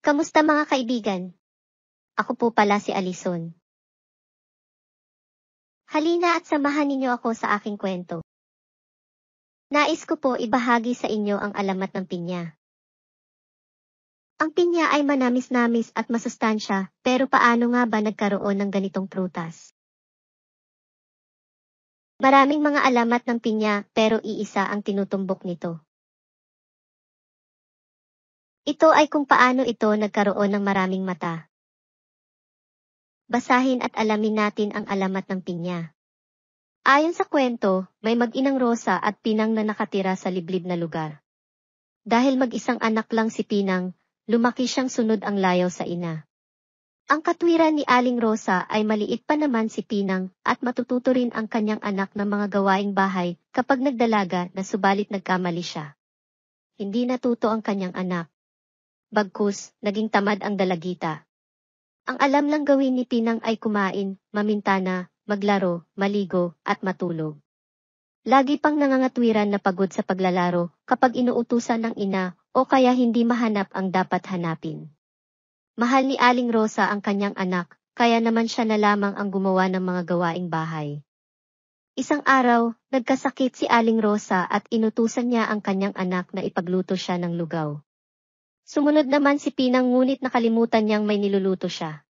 Kamusta mga kaibigan? Ako po pala si Alison. Halina at samahan ninyo ako sa aking kwento. Nais ko po ibahagi sa inyo ang alamat ng pinya. Ang pinya ay manamis-namis at masustansya, pero paano nga ba nagkaroon ng ganitong prutas? Maraming mga alamat ng pinya, pero iisa ang tinutumbok nito. Ito ay kung paano ito nagkaroon ng maraming mata. Basahin at alamin natin ang alamat ng pinya. Ayon sa kwento, may mag-inang Rosa at Pinang na nakatira sa liblib na lugar. Dahil mag-isang anak lang si Pinang, lumaki siyang sunod ang layaw sa ina. Ang katwiran ni Aling Rosa ay maliit pa naman si Pinang at matututo rin ang kanyang anak ng mga gawaing bahay kapag nagdalaga na subalit nagkamali siya. Hindi natuto ang kanyang anak. Bagkus, naging tamad ang dalagita. Ang alam lang gawin ni Pinang ay kumain, mamintana, maglaro, maligo, at matulog. Lagi pang nangangatwiran na pagod sa paglalaro kapag inuutusan ng ina o kaya hindi mahanap ang dapat hanapin. Mahal ni Aling Rosa ang kanyang anak, kaya naman siya na lamang ang gumawa ng mga gawaing bahay. Isang araw, nagkasakit si Aling Rosa at inutusan niya ang kanyang anak na ipagluto siya ng lugaw. Sumunod naman si Pinang ngunit nakalimutan niyang may niluluto siya.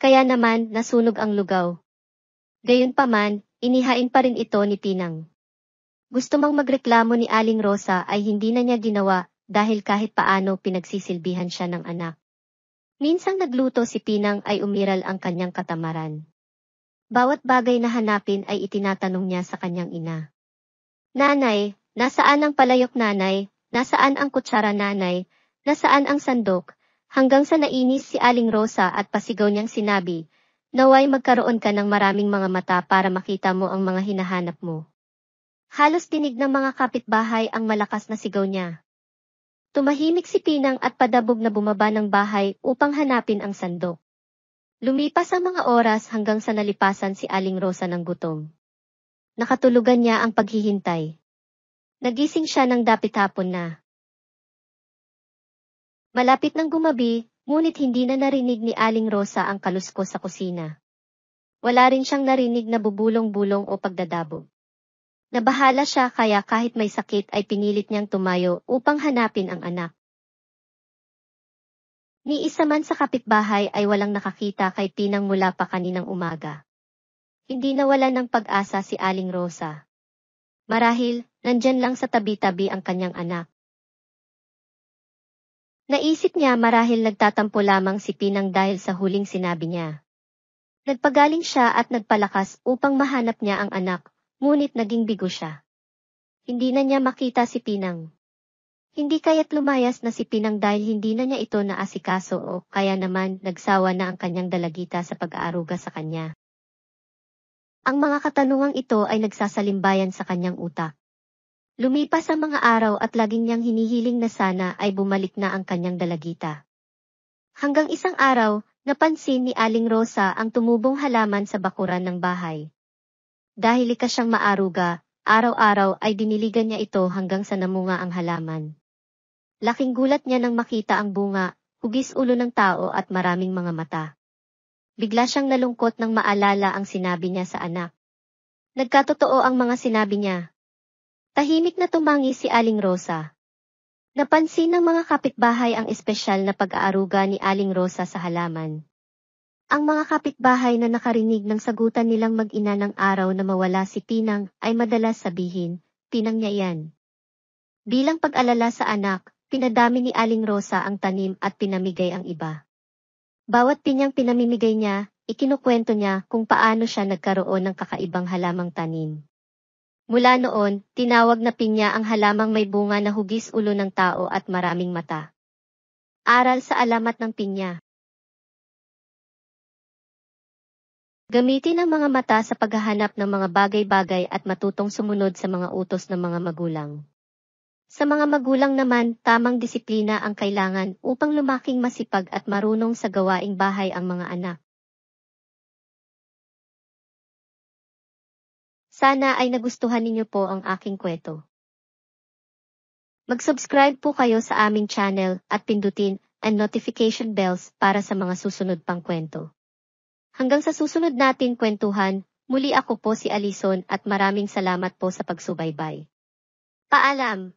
Kaya naman, nasunog ang lugaw. Gayunpaman, inihain pa rin ito ni Pinang. Gusto mang magreklamo ni Aling Rosa ay hindi na niya ginawa dahil kahit paano pinagsisilbihan siya ng anak. Minsang nagluto si Pinang ay umiral ang kanyang katamaran. Bawat bagay na hanapin ay itinatanong niya sa kanyang ina. Nanay, nasaan ang palayok nanay? Nasaan ang kutsara nanay? Nasaan ang sandok? Hanggang sa nainis si Aling Rosa at pasigaw niyang sinabi, naway magkaroon ka ng maraming mga mata para makita mo ang mga hinahanap mo. Halos dinig ng mga kapitbahay ang malakas na sigaw niya. Tumahimik si Pinang at padabog na bumaba ng bahay upang hanapin ang sandok. Lumipas ang mga oras hanggang sa nalipasan si Aling Rosa ng gutom. Nakatulugan niya ang paghihintay. Nagising siya ng dapit hapon na. Malapit nang gumabi, ngunit hindi na narinig ni Aling Rosa ang kalusko sa kusina. Wala rin siyang narinig na bubulong-bulong o pagdadabog. Nabahala siya kaya kahit may sakit ay pinilit niyang tumayo upang hanapin ang anak. Ni isa man sa kapitbahay ay walang nakakita kay Pinang mula pa kaninang umaga. Hindi nawala ng pag-asa si Aling Rosa. Marahil, nandyan lang sa tabi-tabi ang kanyang anak. Naisip niya marahil nagtatampo lamang si Pinang dahil sa huling sinabi niya. Nagpagaling siya at nagpalakas upang mahanap niya ang anak, ngunit naging bigo siya. Hindi na niya makita si Pinang. Hindi kaya't lumayas na si Pinang dahil hindi na niya ito naasikaso o kaya naman nagsawa na ang kanyang dalagita sa pag-aaruga sa kanya. Ang mga katanungang ito ay nagsasalimbayan sa kanyang utak. Lumipas ang mga araw at laging niyang hinihiling na sana ay bumalik na ang kanyang dalagita. Hanggang isang araw, napansin ni Aling Rosa ang tumubong halaman sa bakuran ng bahay. Dahil likas siyang maaruga, araw-araw ay diniligan niya ito hanggang sa namunga ang halaman. Laking gulat niya nang makita ang bunga, hugis ulo ng tao at maraming mga mata. Bigla siyang nalungkot nang maalala ang sinabi niya sa anak. Nagkatotoo ang mga sinabi niya. Tahimik na tumangi si Aling Rosa. Napansin ng mga kapitbahay ang espesyal na pag-aaruga ni Aling Rosa sa halaman. Ang mga kapitbahay na nakarinig ng sagutan nilang mag-ina ng araw na mawala si Pinang ay madalas sabihin, Pinang niya yan. Bilang pag-alala sa anak, pinadami ni Aling Rosa ang tanim at pinamigay ang iba. Bawat pinyang pinamimigay niya, ikinukwento niya kung paano siya nagkaroon ng kakaibang halamang tanim. Mula noon, tinawag na pinya ang halamang may bunga na hugis ulo ng tao at maraming mata. Aral sa alamat ng pinya. Gamitin ang mga mata sa paghahanap ng mga bagay-bagay at matutong sumunod sa mga utos ng mga magulang. Sa mga magulang naman, tamang disiplina ang kailangan upang lumaking masipag at marunong sa gawaing bahay ang mga anak. Sana ay nagustuhan ninyo po ang aking kwento. Mag-subscribe po kayo sa aming channel at pindutin and notification bells para sa mga susunod pang kwento. Hanggang sa susunod nating kwentuhan, muli ako po si Alison at maraming salamat po sa pagsubaybay. Paalam!